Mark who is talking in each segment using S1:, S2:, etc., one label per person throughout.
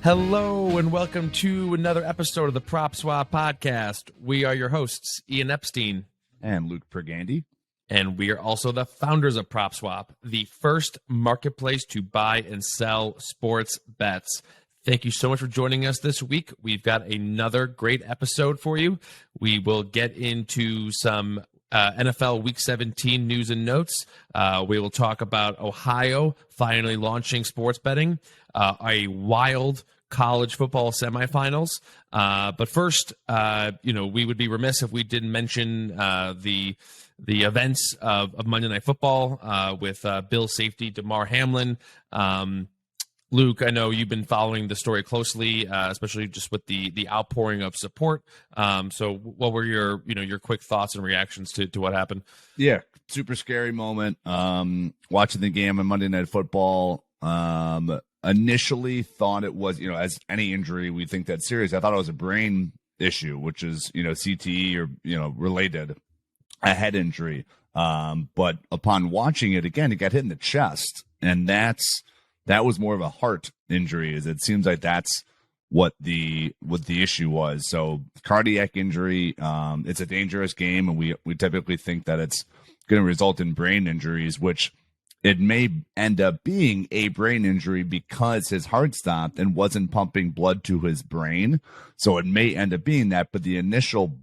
S1: Hello and welcome to another episode of the PropSwap podcast. We are your hosts, Ian Epstein
S2: and Luke Pergande.
S1: And we are also the founders of PropSwap, the first marketplace to buy and sell sports bets. Thank you so much for joining us this week. We've got another great episode for you. We will get into some NFL Week 17 news and notes. We will talk about Ohio finally launching sports betting, a wild college football semifinals. But first, we would be remiss if we didn't mention the events of Monday Night Football with Bills safety Damar Hamlin. Luke, I know you've been following the story closely, especially just with the outpouring of support. So what were your quick thoughts and reactions to what happened?
S2: Yeah, super scary moment. Watching the game on Monday Night Football, initially thought it was, as any injury, we think that's serious. I thought it was a brain issue, which is, CTE or, related, a head injury. But upon watching it again, it got hit in the chest, and that was more of a heart injury. It seems like that's what the issue was. So cardiac injury, it's a dangerous game, and we typically think that it's going to result in brain injuries, which it may end up being a brain injury because his heart stopped and wasn't pumping blood to his brain. So it may end up being that, but the initial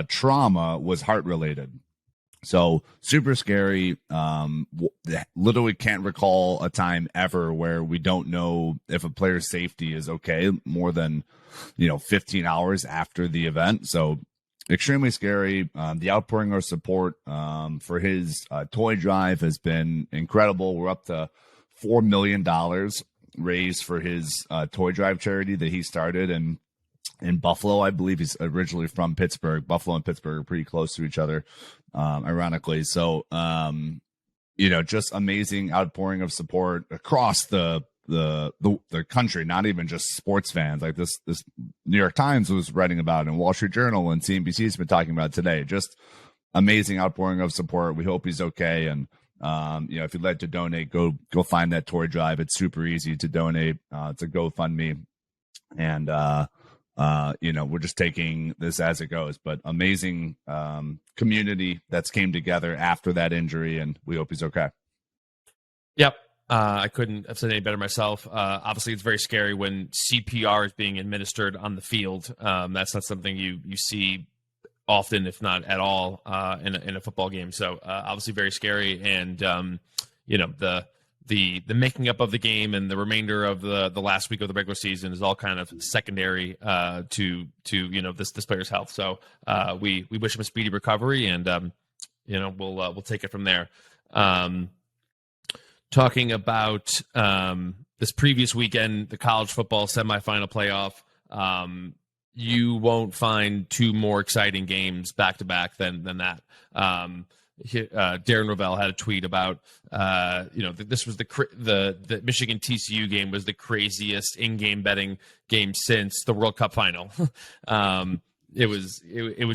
S2: trauma was heart related. So super scary. Literally can't recall a time ever where we don't know if a player's safety is okay more than 15 hours after the event. So extremely scary. The outpouring of support for his toy drive has been incredible. We're up to $4 million raised for his toy drive charity that he started in Buffalo. I believe he's originally from Pittsburgh. Buffalo and Pittsburgh are pretty close to each other, ironically. So, just amazing outpouring of support across the country, not even just sports fans. Like this New York Times was writing about it, and Wall Street Journal and CNBC has been talking about it today. Just amazing outpouring of support. We hope he's okay. And, if you'd like to donate, go find that toy drive. It's super easy to donate. It's a GoFundMe. And, we're just taking this as it goes, but amazing community that's came together after that injury, and we hope he's okay.
S1: Yep. I couldn't have said any better myself. Obviously, it's very scary when CPR is being administered on the field. That's not something you see often, if not at all, in a football game. So obviously very scary. And, the making up of the game and the remainder of the last week of the regular season is all kind of secondary to this player's health. So we wish him a speedy recovery, and we'll take it from there. Talking about this previous weekend, the college football semifinal playoff, you won't find two more exciting games back to back than that. Darren Rovell had a tweet about, this was the Michigan TCU game was the craziest in-game betting game since the World Cup final. It was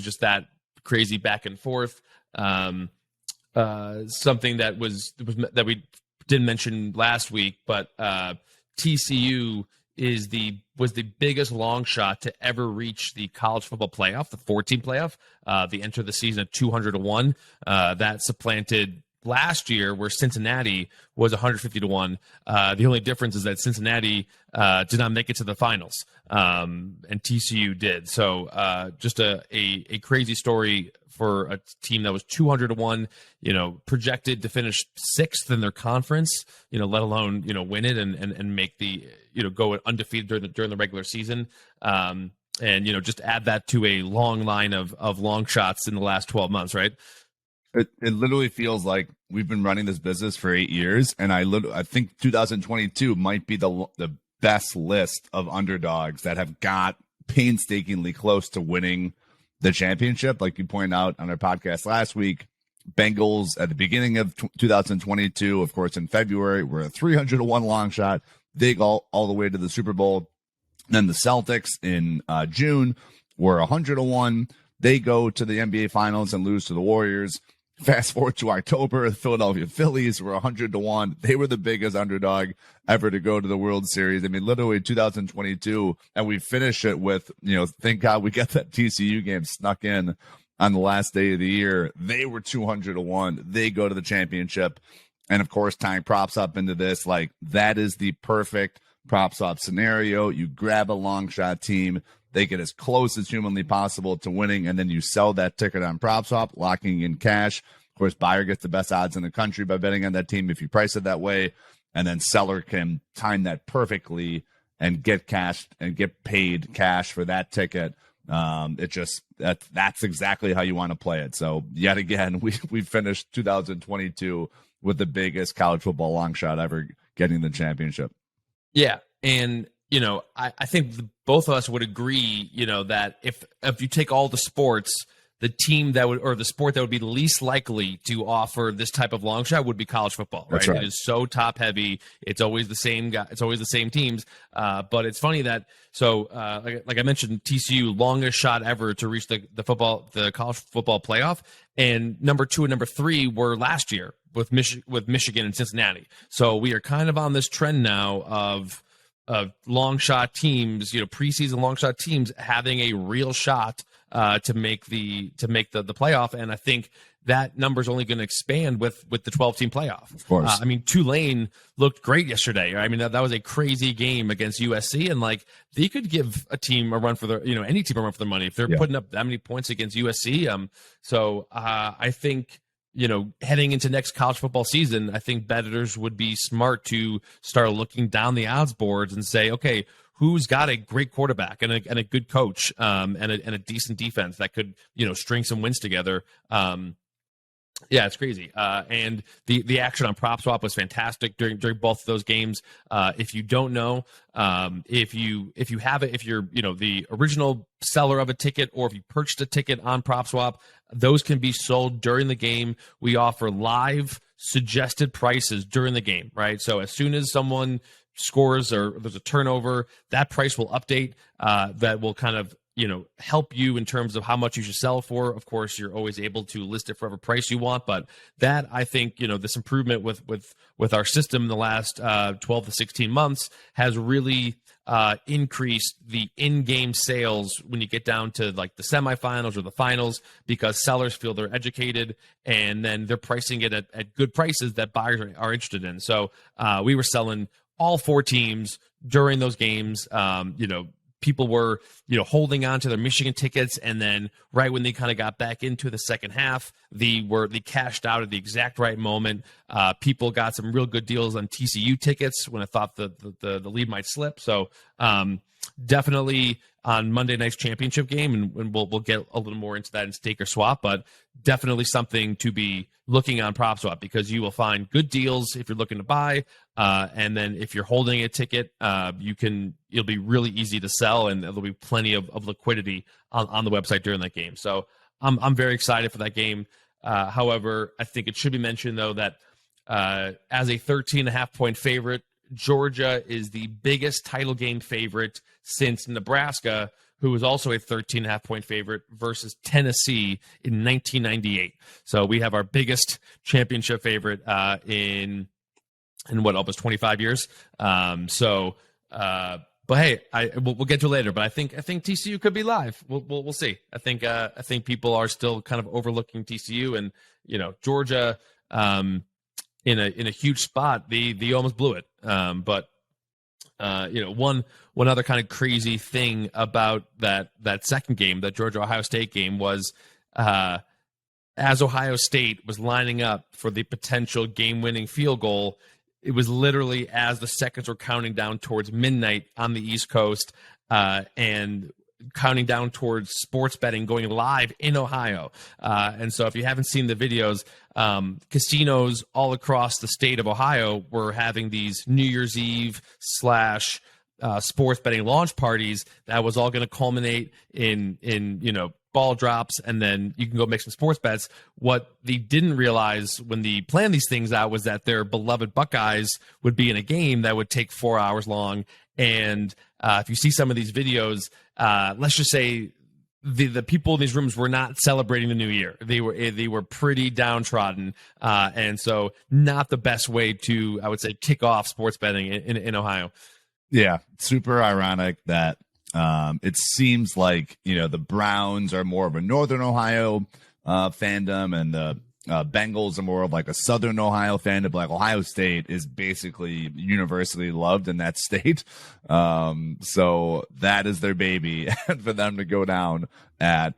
S1: just that crazy back and forth. Something that we didn't mention last week, but TCU was the biggest long shot to ever reach the college football playoff, the 14 playoff. They entered the season at 200-1. That supplanted last year, where Cincinnati was 150-1. The only difference is that Cincinnati did not make it to the finals, and TCU did. So just a crazy story for a team that was 200-1, projected to finish sixth in their conference, let alone, win it and make the, go undefeated during the regular season. And, just add that to a long line of long shots in the last 12 months, right?
S2: It literally feels like we've been running this business for 8 years, and I think 2022 might be the best list of underdogs that have got painstakingly close to winning the championship. Like you pointed out on our podcast last week, Bengals at the beginning of 2022, of course, in February, were a 300-1 long shot. They go all the way to the Super Bowl. Then the Celtics in June were 100-1. They go to the NBA Finals and lose to the Warriors. Fast forward to October, the Philadelphia Phillies were 100-1. They were the biggest underdog ever to go to the World Series. I mean, literally 2022, and we finish it with, thank God we got that TCU game snuck in on the last day of the year. They were 200-1. They go to the championship. And of course, tying props up into this, like, that is the perfect PropSwap scenario. You grab a long shot team, they get as close as humanly possible to winning, and then you sell that ticket on PropSwap, locking in cash. Of course, buyer gets the best odds in the country by betting on that team if you price it that way, and then seller can time that perfectly and get cash and get paid cash for that ticket. That's exactly how you want to play it. So yet again, we finished 2022 with the biggest college football long shot ever getting the championship.
S1: Yeah, and I think both of us would agree, that if you take all the sports, the team that would, or the sport that would be least likely to offer this type of long shot would be college football, right? It is so top heavy. It's always the same guy. It's always the same teams. But it's funny that, like I mentioned, TCU, longest shot ever to reach the college football playoff. And number 2 and number 3 were last year with Michigan and Cincinnati. So we are kind of on this trend now of long shot teams, preseason long shot teams having a real shot to make the playoff, and I think that number is only going to expand with the 12-team playoff.
S2: Of course,
S1: Tulane looked great yesterday. I mean, that was a crazy game against USC, and like they could give a team a run for their, any team a run for their money if they're putting up that many points against USC. So I think, heading into next college football season, I think bettors would be smart to start looking down the odds boards and say, okay, who's got a great quarterback and a good coach and a decent defense that could, string some wins together. Yeah, it's crazy. And the action on PropSwap was fantastic during both of those games. If you don't know, if you're the original seller of a ticket, or if you purchased a ticket on PropSwap, those can be sold during the game. We offer live suggested prices during the game, right? So as soon as someone scores or there's a turnover, that price will update. That will kind of help you in terms of how much you should sell for. Of course, you're always able to list it for whatever price you want, but that, I think, this improvement with our system in the last 12 to 16 months has really increased the in-game sales when you get down to like the semifinals or the finals, because sellers feel they're educated and then they're pricing it at good prices that buyers are interested in. So we were selling all 4 teams during those games. People were, holding on to their Michigan tickets, and then right when they kind of got back into the second half, they cashed out at the exact right moment. People got some real good deals on TCU tickets when I thought the lead might slip. So definitely on Monday night's championship game, and we'll get a little more into that in stake or swap, but definitely something to be looking on PropSwap, because you will find good deals if you're looking to buy, and then if you're holding a ticket, it'll be really easy to sell, and there'll be plenty of liquidity on the website during that game. So I'm very excited for that game. However, I think it should be mentioned though that as a 13.5-point favorite, Georgia is the biggest title game favorite since Nebraska, who was also a 13.5-point favorite, versus Tennessee in 1998. So we have our biggest championship favorite in what, almost 25 years. But hey, we'll get to it later. But I think TCU could be live. We'll see. I think people are still kind of overlooking TCU, and Georgia in a huge spot. They almost blew it. But one other kind of crazy thing about that second game, that Georgia-Ohio State game, was as Ohio State was lining up for the potential game-winning field goal, it was literally as the seconds were counting down towards midnight on the East Coast, and counting down towards sports betting going live in Ohio. And so if you haven't seen the videos, casinos all across the state of Ohio were having these New Year's Eve / sports betting launch parties that was all going to culminate in ball drops, and then you can go make some sports bets. What they didn't realize when they planned these things out was that their beloved Buckeyes would be in a game that would take 4 hours long. And if you see some of these videos, let's just say the people in these rooms were not celebrating the new year. They were pretty downtrodden, and so not the best way to, I would say, kick off sports betting in Ohio.
S2: Yeah, super ironic that it seems like, the Browns are more of a Northern Ohio fandom, and the Bengals are more of like a Southern Ohio fandom. Like Ohio State is basically universally loved in that state. So that is their baby. And for them to go down at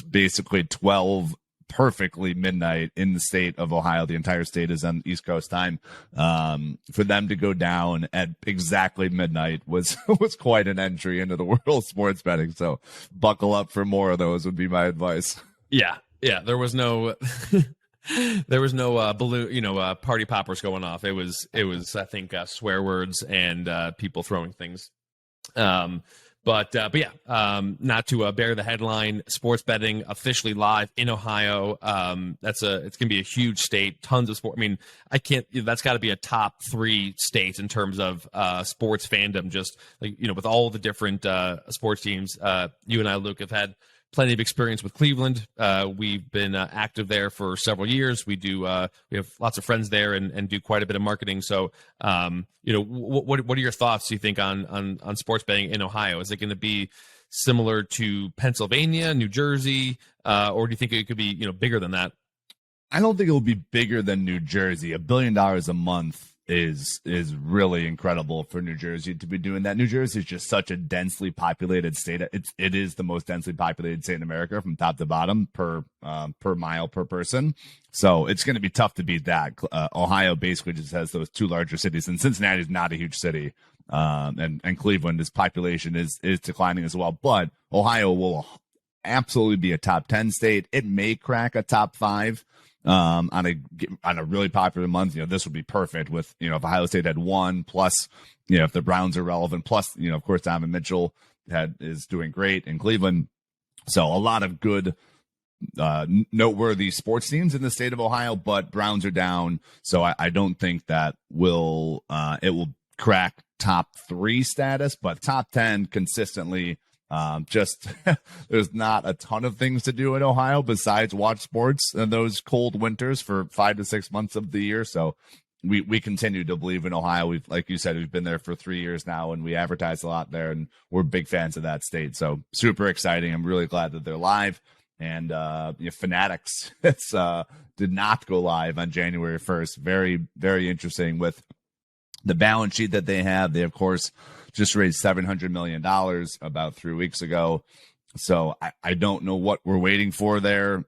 S2: basically 12 perfectly midnight in the state of Ohio, the entire state is on East Coast time. For them to go down at exactly midnight was quite an entry into the world of sports betting. So buckle up for more of those would be my advice.
S1: Yeah, there was no balloon, party poppers going off. It was I think swear words and people throwing things. But yeah, not to bear the headline, sports betting officially live in Ohio. It's gonna be a huge state, tons of sport. I mean, that's got to be a top 3 states in terms of sports fandom. Just like, with all the different sports teams. You and I, Luke, have had plenty of experience with Cleveland. We've been active there for several years. We have lots of friends there and do quite a bit of marketing. So, what are your thoughts, do you think, on sports betting in Ohio? Is it going to be similar to Pennsylvania, New Jersey, or do you think it could be, bigger than that?
S2: I don't think it will be bigger than New Jersey. $1 billion a month is really incredible for New Jersey to be doing that. New Jersey is just such a densely populated state. It is the most densely populated state in America from top to bottom per mile per person. So it's going to be tough to beat that. Ohio basically just has those 2 larger cities, and Cincinnati is not a huge city. And Cleveland, its population is declining as well. But Ohio will absolutely be a top 10 state. It may crack a top 5. On a really popular month. This would be perfect with, if Ohio State had 1 plus, if the Browns are relevant, plus, of course, Donovan Mitchell is doing great in Cleveland. So a lot of good, noteworthy sports teams in the state of Ohio, but Browns are down. So I don't think that it will crack top 3 status, but top 10 consistently. There's not a ton of things to do in Ohio besides watch sports in those cold winters for 5 to 6 months of the year. So we continue to believe in Ohio. We've, like you said, we've been there for 3 years now, and we advertise a lot there, and we're big fans of that state. So super exciting. I'm really glad that they're live. And Fanatics did not go live on January 1st. Very, very interesting with the balance sheet that they have. They, of course, just raised $700 million about 3 weeks ago. So I don't know what we're waiting for there.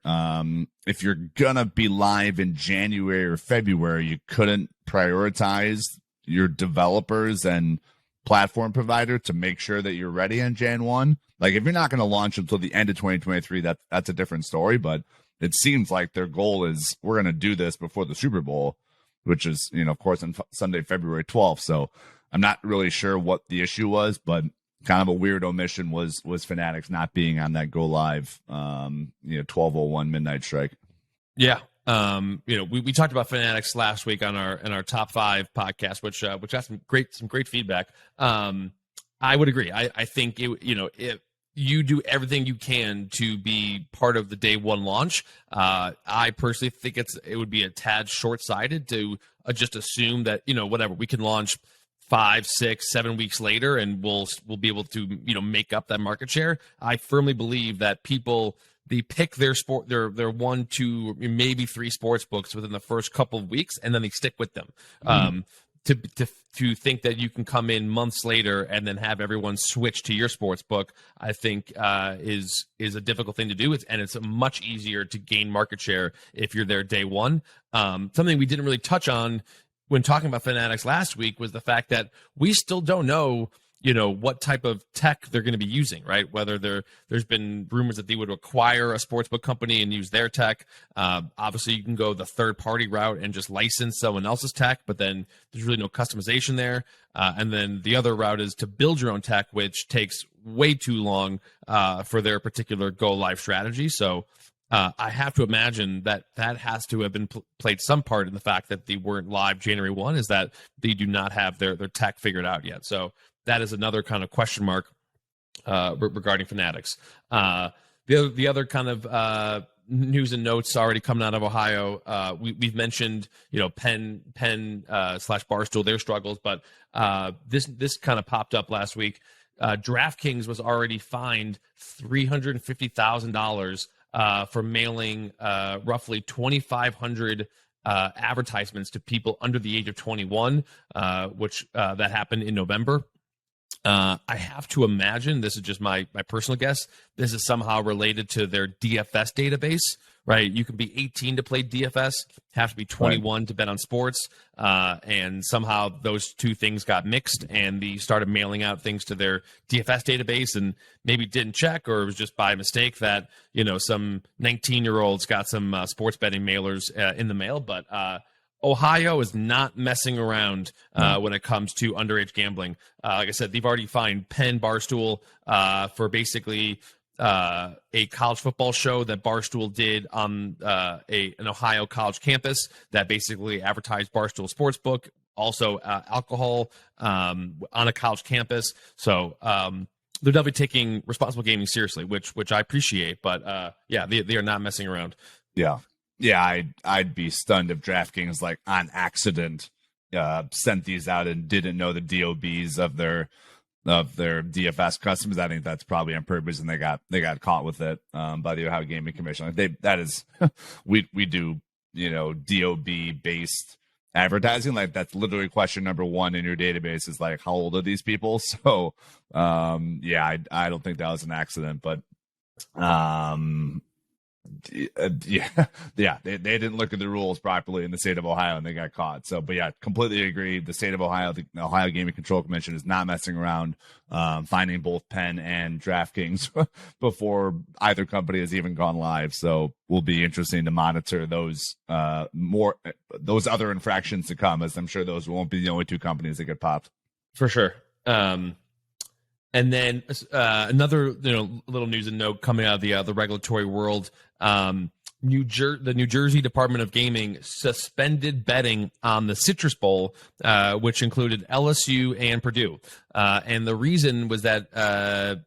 S2: If you're going to be live in January or February, you couldn't prioritize your developers and platform provider to make sure that you're ready on Jan 1. Like, if you're not going to launch until the end of 2023, that's a different story. But it seems like their goal is, we're going to do this before the Super Bowl, which is, of course, on Sunday, February 12th. So I'm not really sure what the issue was, but kind of a weird omission was Fanatics not being on that go live, 12:01 midnight strike.
S1: Yeah. We talked about Fanatics last week on our top 5 podcast, which had some great feedback. I would agree. I think if you do everything you can to be part of the day 1 launch, I personally think it would be a tad short-sighted to just assume that, whatever, we can launch 5, 6, 7 weeks later, and we'll be able to make up that market share. I firmly believe that they pick their 1, 2, maybe 3 sports books within the first couple of weeks, and then they stick with them. To think that you can come in months later and then have everyone switch to your sports book, I think is a difficult thing to do. It's much easier to gain market share if you're there day 1. Something we didn't really touch on when talking about Fanatics last week was the fact that we still don't know, what type of tech they're going to be using, right? Whether there's been rumors that they would acquire a sportsbook company and use their tech. Obviously, you can go the third-party route and just license someone else's tech, but then there's really no customization there. And then the other route is to build your own tech, which takes way too long for their particular go-live strategy. So I have to imagine that has to have been played some part in the fact that they weren't live January 1, is that they do not have their tech figured out yet. So that is another kind of question mark regarding Fanatics. The other kind of news and notes already coming out of Ohio. We've mentioned, Penn / Barstool, their struggles, but this kind of popped up last week. DraftKings was already fined $350,000 for mailing roughly 2,500 advertisements to people under the age of 21, which that happened in November. I have to imagine, this is just my personal guess, this is somehow related to their DFS database, right? You can be 18 to play DFS, have to be 21 to bet on sports, and somehow those two things got mixed, and they started mailing out things to their DFS database and maybe didn't check, or it was just by mistake that, some 19-year-olds got some sports betting mailers in the mail, but Ohio is not messing around when it comes to underage gambling. Like I said, they've already fined Penn Barstool for basically a college football show that Barstool did on an Ohio college campus that basically advertised Barstool Sportsbook, also alcohol on a college campus. So they're definitely taking responsible gaming seriously, which I appreciate. But they are not messing around.
S2: Yeah. Yeah, I'd be stunned if DraftKings, like, on accident sent these out and didn't know the DOBs of their DFS customers. I think that's probably on purpose, and they got caught with it by the Ohio Gaming Commission. Like we do DOB based advertising. Like, that's literally question number one in your database is like, how old are these people? So I don't think that was an accident, but they didn't look at the rules properly in the state of Ohio, and they got caught. So, but yeah, completely agree. The state of Ohio, the Ohio Gaming Control Commission, is not messing around, finding both Penn and DraftKings before either company has even gone live. So, will be interesting to monitor those other infractions to come, as I'm sure those won't be the only two companies that get popped.
S1: For sure. And then another little news and note coming out of the regulatory world. The New Jersey Department of Gaming suspended betting on the Citrus Bowl, which included LSU and Purdue. And the reason was that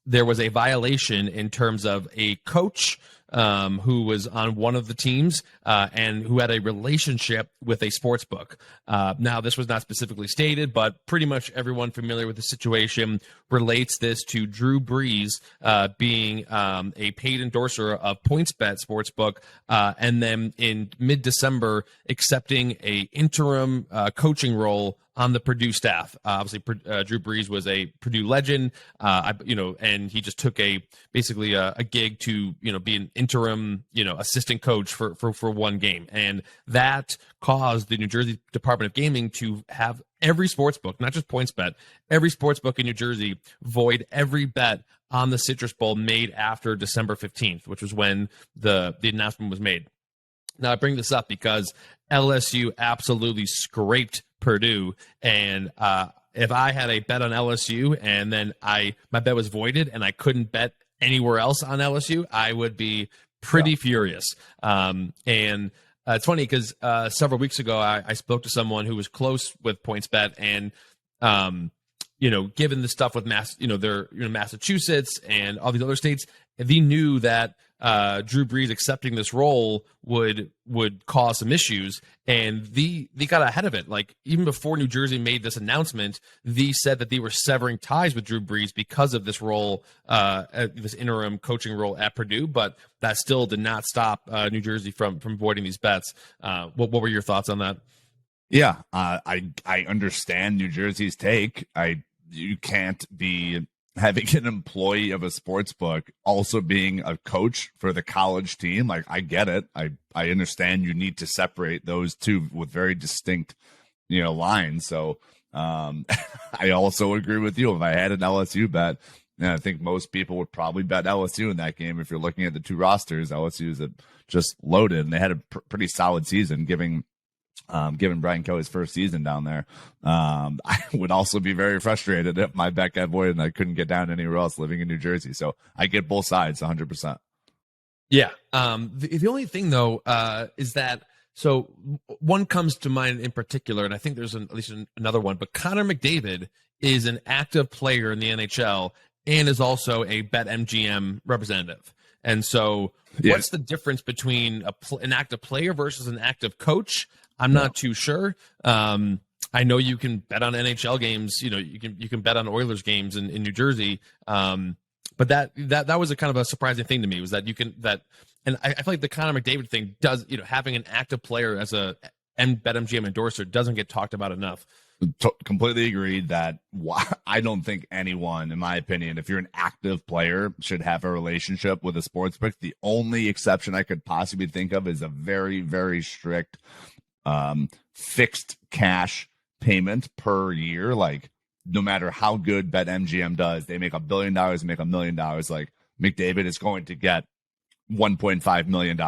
S1: there was a violation in terms of a coach who was on one of the teams and who had a relationship with a sports book. Now, this was not specifically stated, but pretty much everyone familiar with the situation relates this to Drew Brees being a paid endorser of PointsBet Sportsbook, and then in mid-December accepting a interim coaching role on the Purdue staff. Obviously, Drew Brees was a Purdue legend, and he just took basically a gig to be an interim assistant coach for one game, and that caused the New Jersey Department of Gaming to have every sports book, not just PointsBet, every sports book in New Jersey void every bet on the Citrus Bowl made after December 15th, which was when the announcement was made. Now, I bring this up because LSU absolutely scraped Purdue, and if I had a bet on LSU and then my bet was voided and I couldn't bet anywhere else on LSU, I would be pretty furious. And it's funny because several weeks ago I spoke to someone who was close with PointsBet, and given the stuff with Massachusetts and all these other states, they knew that Drew Brees accepting this role would cause some issues, and they got ahead of it. Like, even before New Jersey made this announcement, they said that they were severing ties with Drew Brees because of this role, this interim coaching role at Purdue. But that still did not stop New Jersey from voiding these bets. What were your thoughts on that?
S2: Yeah, I understand New Jersey's take. You can't be having an employee of a sports book also being a coach for the college team. Like, I get it. I understand you need to separate those two with very distinct, lines. So I also agree with you. If I had an LSU bet, and I think most people would probably bet LSU in that game. If you're looking at the two rosters, LSU is just loaded, and they had a pretty solid season, given Brian Kelly's first season down there. I would also be very frustrated if my bet got voided and I couldn't get down anywhere else living in New Jersey. So I get both sides 100%.
S1: Yeah. The only thing, though, is that, so one comes to mind in particular, and I think there's at least another one, but Connor McDavid is an active player in the NHL, and is also a BetMGM representative. And so what's the difference between an active player versus an active coach? I'm not too sure. I know you can bet on NHL games. You can bet on Oilers games in New Jersey. But that was a kind of a surprising thing to me, was that and I feel like the Connor McDavid thing does, having an active player as a BetMGM endorser doesn't get talked about enough.
S2: Completely agreed that I don't think anyone, in my opinion, if you're an active player, should have a relationship with a sportsbook. The only exception I could possibly think of is a very, very strict fixed cash payment per year. Like, no matter how good BetMGM does, they make $1 billion, make $1 million. Like, McDavid is going to get $1.5 million,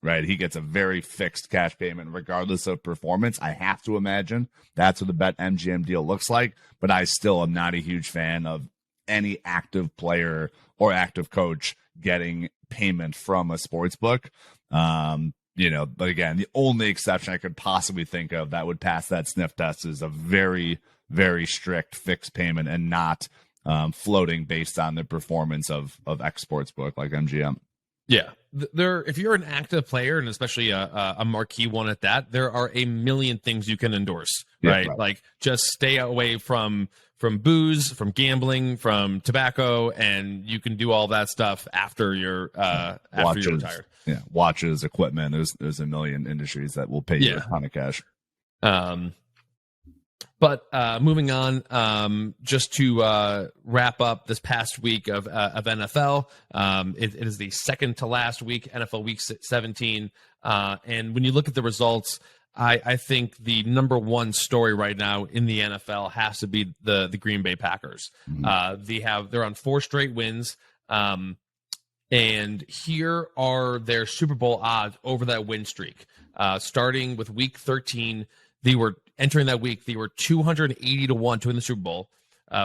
S2: right? He gets a very fixed cash payment regardless of performance. I have to imagine that's what the BetMGM deal looks like, but I still am not a huge fan of any active player or active coach getting payment from a sports book. But again, the only exception I could possibly think of that would pass that sniff test is a very, very strict fixed payment and not floating based on the performance of X sports book like MGM.
S1: Yeah, if you're an active player, and especially a marquee one at that, there are a million things you can endorse, right?
S2: Right.
S1: Like, just stay away from booze, from gambling, from tobacco, and you can do all that stuff after you're retired.
S2: Yeah, watches, equipment. There's a million industries that will pay you a ton of cash.
S1: But moving on, just to wrap up this past week of NFL, it is the second to last week, NFL Week 17. And when you look at the results, I think the number one story right now in the NFL has to be the Green Bay Packers. Mm-hmm. They're on 4 straight wins. And here are their Super Bowl odds over that win streak. Starting with Week 13, they were entering that week, they were 280 to 1 to win the Super Bowl.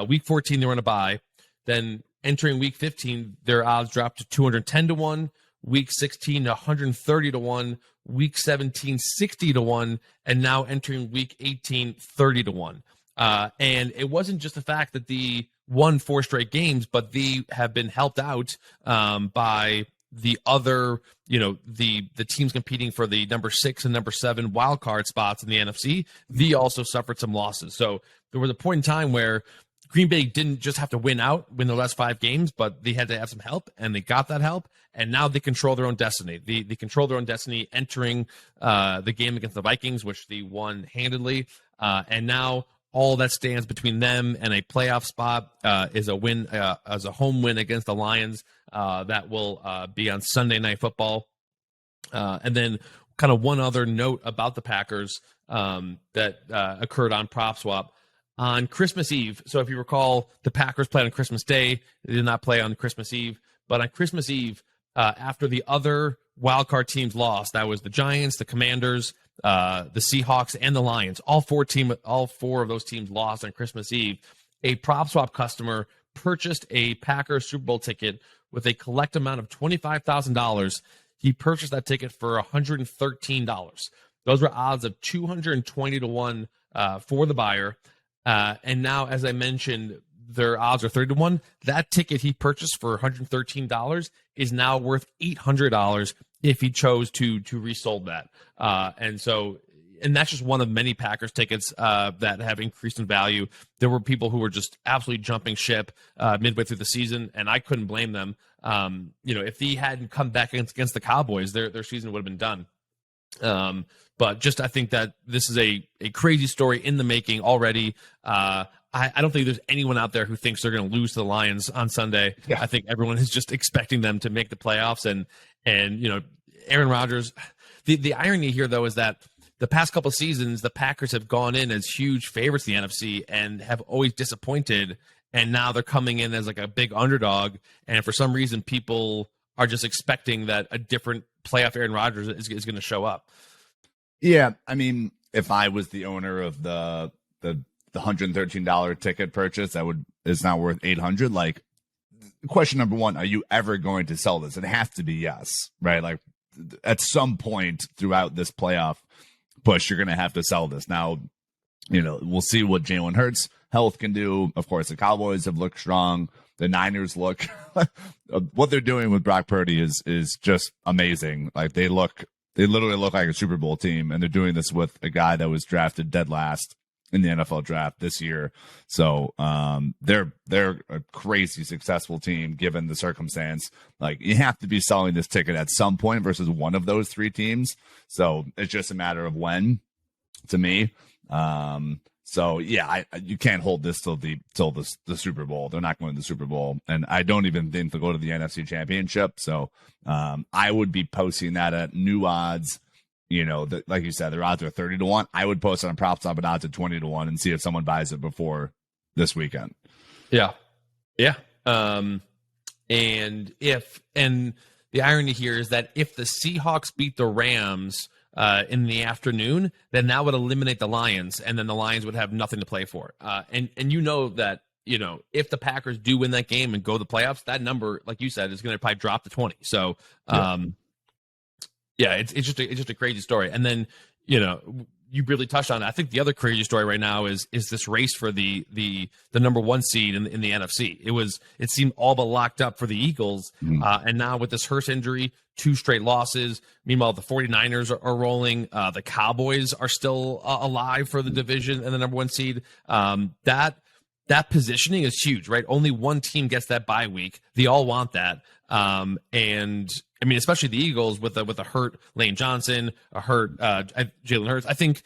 S1: Week 14, they were on a bye. Then entering Week 15, their odds dropped to 210 to 1. Week 16, 130 to 1. Week 17, 60 to 1. And now entering Week 18, 30 to 1. And it wasn't just the fact that they won 4 straight games, but they have been helped out by the other, the teams competing for the number 6 and number 7 wild card spots in the NFC. They also suffered some losses. So there was a point in time where Green Bay didn't just have to win the last 5 games, but they had to have some help, and they got that help. And now they control their own destiny. They control their own destiny entering the game against the Vikings, which they won handedly. And now all that stands between them and a playoff spot is a win, as a home win against the Lions. That will be on Sunday Night Football. And then kind of one other note about the Packers that occurred on PropSwap on Christmas Eve. So if you recall, the Packers played on Christmas Day. They did not play on Christmas Eve. But on Christmas Eve, after the other wildcard teams lost, that was the Giants, the Commanders, the Seahawks, and the Lions. All 4 of those teams lost on Christmas Eve. A PropSwap customer purchased a Packers Super Bowl ticket with a collect amount of $25,000. He purchased that ticket for $113. Those were odds of 220 to 1 for the buyer. And now, as I mentioned, their odds are 30 to 1. That ticket he purchased for $113 is now worth $800 if he chose to resold that. And that's just one of many Packers tickets that have increased in value. There were people who were just absolutely jumping ship midway through the season, and I couldn't blame them. If he hadn't come back against the Cowboys, their season would have been done. But just, I think that this is a crazy story in the making already. I don't think there's anyone out there who thinks they're going to lose to the Lions on Sunday. Yeah. I think everyone is just expecting them to make the playoffs. And Aaron Rodgers, the irony here, though, is that the past couple of seasons, the Packers have gone in as huge favorites in the NFC and have always disappointed. And now they're coming in as like a big underdog. And for some reason, people are just expecting that a different playoff Aaron Rodgers is going to show up.
S2: Yeah. I mean, if I was the owner of the $113 ticket purchase, is now worth $800. Like, question number one, are you ever going to sell this? It has to be yes, right? Like, at some point throughout this playoff push, you're going to have to sell this. Now, we'll see what Jalen Hurts health can do. Of course, the Cowboys have looked strong. The Niners look what they're doing with Brock Purdy is just amazing. Like they literally look like a Super Bowl team, and they're doing this with a guy that was drafted dead last in the NFL draft this year. So they're a crazy successful team given the circumstance. Like you have to be selling this ticket at some point versus one of those three teams. So it's just a matter of when, to me. So yeah, you can't hold this till the Super Bowl. They're not going to the Super Bowl, and I don't even think they'll go to the NFC Championship. So I would be posting that at new odds. Like you said, their odds are 30-1. I would post it on PropSwap at odds at 20-1 and see if someone buys it before this weekend.
S1: Yeah. And the irony here is that if the Seahawks beat the Rams in the afternoon, then that would eliminate the Lions, and then the Lions would have nothing to play for. And that, if the Packers do win that game and go to the playoffs, that number, like you said, is going to probably drop to 20. So, it's just a crazy story. And then, you really touched on it. I think the other crazy story right now is this race for the number one seed in the NFC. It seemed all but locked up for the Eagles. And now with this Hurst injury, 2 straight losses. Meanwhile, the 49ers are rolling. The Cowboys are still alive for the division and the number one seed. That positioning is huge, right? Only one team gets that bye week. They all want that. And I mean, especially the Eagles with a hurt Lane Johnson, a hurt Jalen Hurts. I think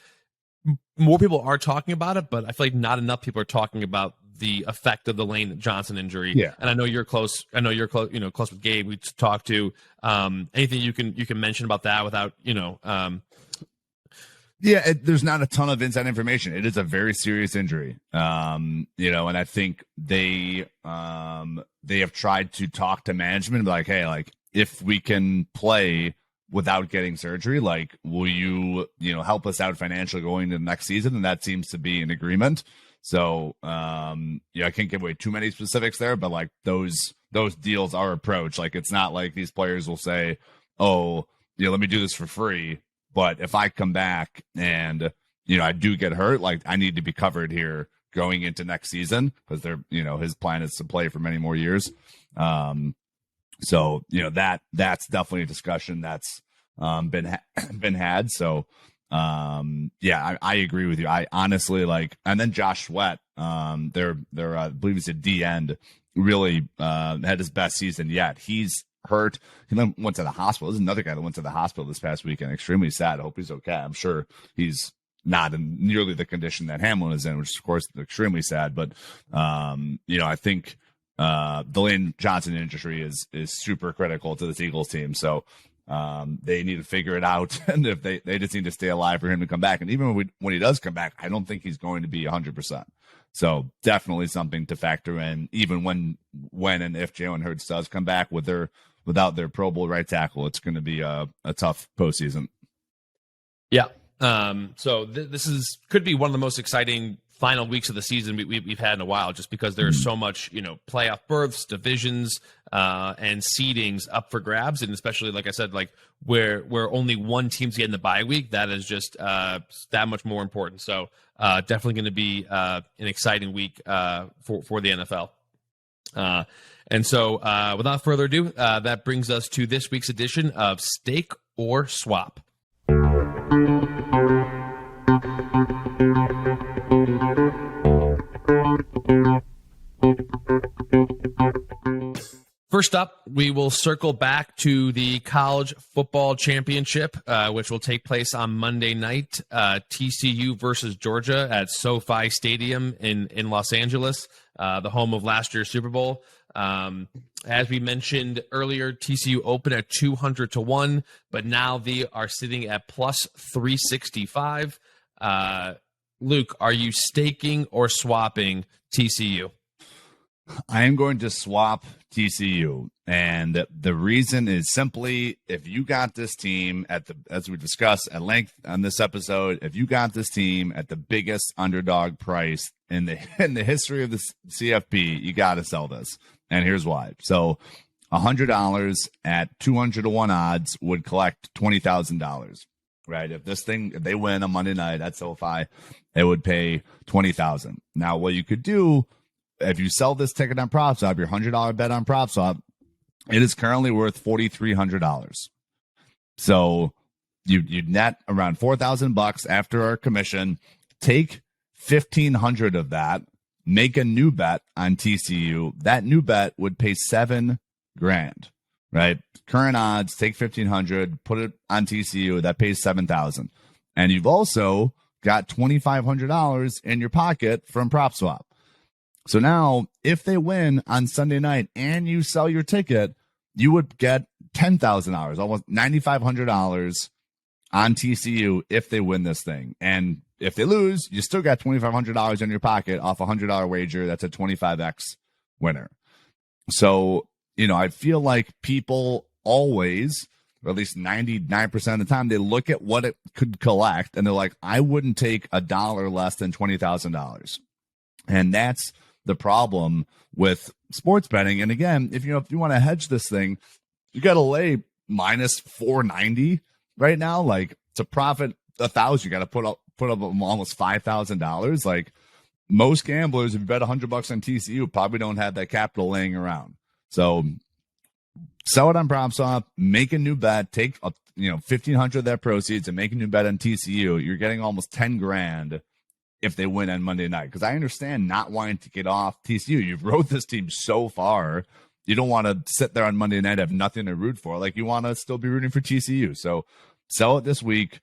S1: more people are talking about it, but I feel like not enough people are talking about the effect of the Lane Johnson injury. Yeah. And I know you're close. Close with Gabe. We talked to anything you can mention about that without
S2: there's not a ton of inside information. It is a very serious injury. And I think they have tried to talk to management and be like, hey, like if we can play without getting surgery, like, will you help us out financially going into the next season? And that seems to be an agreement. So, I can't give away too many specifics there, but like those deals are approached. Like, it's not like these players will say, oh, let me do this for free. But if I come back and, I do get hurt, like I need to be covered here going into next season because his plan is to play for many more years. So, that's definitely a discussion that's been had. So, I agree with you. I honestly and then Josh Sweat, their I believe he's a D end, really had his best season yet. He's hurt. He then went to the hospital. There's another guy that went to the hospital this past weekend. Extremely sad. I hope he's okay. I'm sure he's not in nearly the condition that Hamlin is in, which is, of course, extremely sad. But, I think the Lane Johnson injury is super critical to this Eagles team. So they need to figure it out. And if they just need to stay alive for him to come back. And even when he does come back, I don't think he's going to be 100%. So definitely something to factor in, even when and if Jalen Hurts does come back without their Pro Bowl right tackle. It's going to be a tough postseason.
S1: Yeah. So this could be one of the most exciting final weeks of the season we've had in a while, just because there's so much, playoff berths, divisions, and seedings up for grabs. And especially, like I said, like where only one team's getting the bye week, that is just that much more important. So definitely going to be an exciting week for the NFL. And so without further ado, that brings us to this week's edition of Stake or Swap. First up, we will circle back to the college football championship, which will take place on Monday night, TCU versus Georgia at SoFi Stadium in Los Angeles, the home of last year's Super Bowl. As we mentioned earlier, TCU opened at 200-1, but now they are sitting at plus 365. Luke, are you staking or swapping TCU?
S2: I am going to swap TCU, and the reason is simply, if you got this team as we discussed at length on this episode, if you got this team at the biggest underdog price in the history of the CFP, you got to sell this, and here's why. So, $100 at 200-1 odds would collect $20,000. right? If they win on Monday night at SoFi, it would pay $20,000. Now, what you could do if you sell this ticket on PropSwap, your $100 bet on PropSwap, it is currently worth $4,300. So you net around $4,000 after our commission. Take 1,500 of that, make a new bet on TCU. That new bet would pay $7,000, right? Current odds, take 1,500, put it on TCU, that pays $7,000. And you've also got $2,500 in your pocket from PropSwap. So now, if they win on Sunday night and you sell your ticket, you would get $10,000, almost $9,500 on TCU if they win this thing. And if they lose, you still got $2,500 in your pocket off a $100 wager. That's a 25x winner. So, I feel like people always, or at least 99% of the time, they look at what it could collect and they're like, I wouldn't take a dollar less than $20,000. And that's the problem with sports betting. And again, if you want to hedge this thing, you got to lay minus 490 right now. Like, to profit 1,000, you got to put up almost $5,000. Like, most gamblers, if you bet $100 on TCU, probably don't have that capital laying around. So sell it on PropSwap, make a new bet, take 1,500 of that proceeds and make a new bet on TCU. You're getting almost $10,000 if they win on Monday night. Because I understand not wanting to get off TCU. You've rode this team so far. You don't want to sit there on Monday night, have nothing to root for. Like, you want to still be rooting for TCU. So sell it this week,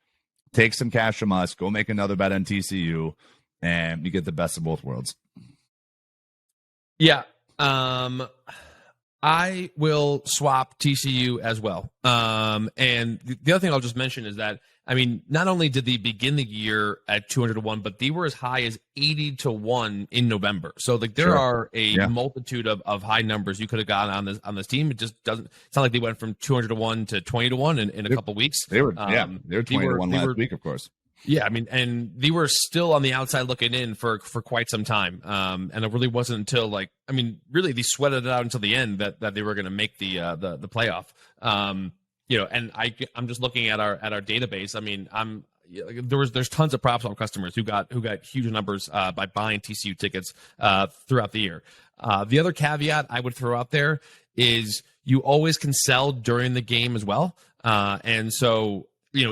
S2: take some cash from us, go make another bet on TCU, and you get the best of both worlds.
S1: Yeah. I will swap TCU as well. And the other thing I'll just mention is that, not only did they begin the year at 200-1, but they were as high as 80-1 in November. So there are a multitude of high numbers you could have gotten on this team. It just doesn't sound like they went from 200-1 to 20-1 in a couple weeks.
S2: They were 20-1 last week, of course.
S1: Yeah, and they were still on the outside looking in for quite some time. And it really wasn't until really they sweated it out until the end that they were going to make the playoff. And I'm just looking at our database. There's tons of PropSwap customers who got huge numbers by buying TCU tickets throughout the year. The other caveat I would throw out there is you always can sell during the game as well. And so,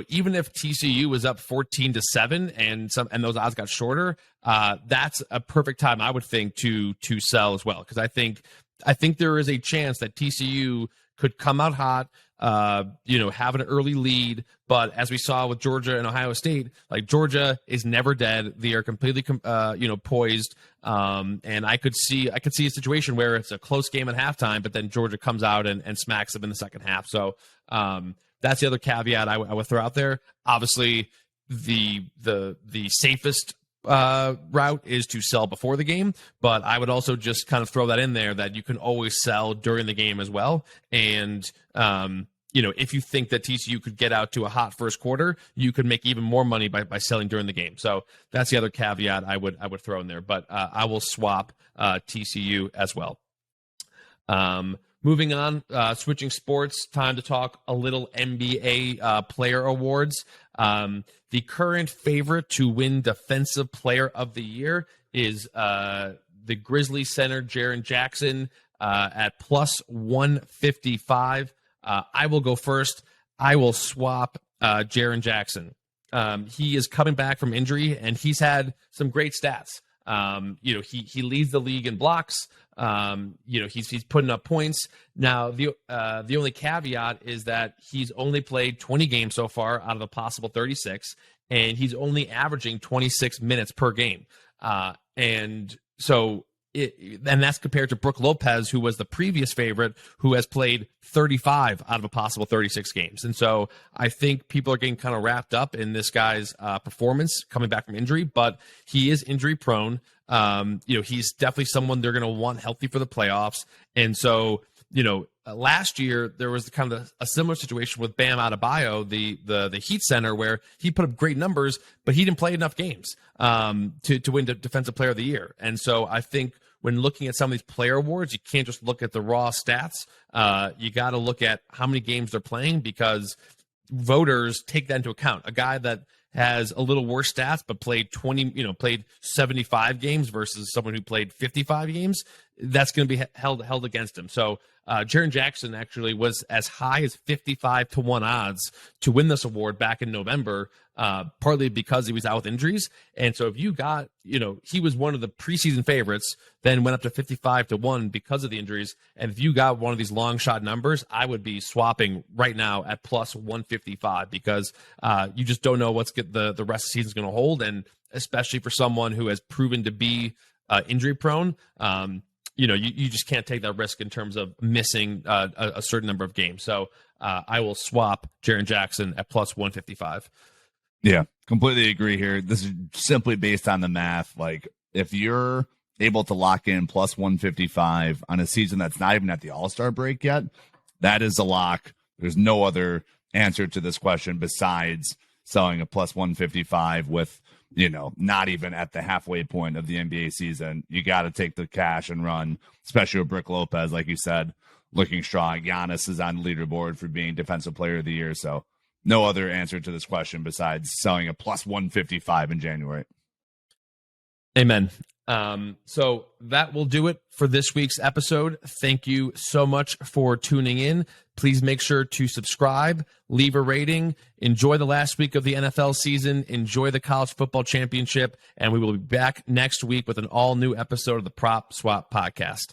S1: even if TCU was up 14-7 and those odds got shorter, that's a perfect time, I would think, to sell as well. Because I think there is a chance that TCU could come out hot, have an early lead. But as we saw with Georgia and Ohio State, like, Georgia is never dead. They are completely, poised. And I could see a situation where it's a close game at halftime, but then Georgia comes out and smacks them in the second half. So that's the other caveat I would throw out there. Obviously, the safest route is to sell before the game, but I would also just kind of throw that in there that you can always sell during the game as well. And if you think that TCU could get out to a hot first quarter, you could make even more money by selling during the game. So that's the other caveat I would throw in there. But I will swap TCU as well. Moving on, switching sports, time to talk a little NBA player awards. The current favorite to win Defensive Player of the Year is the Grizzlies center, Jaren Jackson, at plus 155. I will go first. I will swap Jaren Jackson. He is coming back from injury, and he's had some great stats. He leads the league in blocks. He's putting up points. Now, the only caveat is that he's only played 20 games so far out of a possible 36, and he's only averaging 26 minutes per game. And that's compared to Brook Lopez, who was the previous favorite, who has played 35 out of a possible 36 games. And so I think people are getting kind of wrapped up in this guy's performance coming back from injury, but he is injury prone. He's definitely someone they're going to want healthy for the playoffs. And so, last year there was kind of a similar situation with Bam Adebayo, the Heat center, where he put up great numbers, but he didn't play enough games to win the Defensive Player of the Year. And so I think when looking at some of these player awards, you can't just look at the raw stats. You got to look at how many games they're playing, because voters take that into account. A guy that has a little worse stats but played 75 games versus someone who played 55 games, that's going to be held against him. So Jaren Jackson actually was as high as 55-1 odds to win this award back in November, partly because he was out with injuries. And so if you got, he was one of the preseason favorites, then went up to 55-1 because of the injuries. And if you got one of these long shot numbers, I would be swapping right now at plus 155 because you just don't know what's the rest of the season is going to hold. And especially for someone who has proven to be injury prone, you just can't take that risk in terms of missing a certain number of games. So I will swap Jaren Jackson at plus 155.
S2: Yeah, completely agree here. This is simply based on the math. Like, if you're able to lock in plus 155 on a season that's not even at the All-Star break yet, that is a lock. There's no other answer to this question besides selling a plus 155 with, not even at the halfway point of the NBA season. You got to take the cash and run, especially with Brook Lopez, like you said, looking strong. Giannis is on the leaderboard for being Defensive Player of the Year. So no other answer to this question besides selling a plus 155 in January.
S1: Amen. So that will do it for this week's episode. Thank you so much for tuning in. Please make sure to subscribe, leave a rating, enjoy the last week of the NFL season, enjoy the college football championship, and we will be back next week with an all new episode of the PropSwap podcast.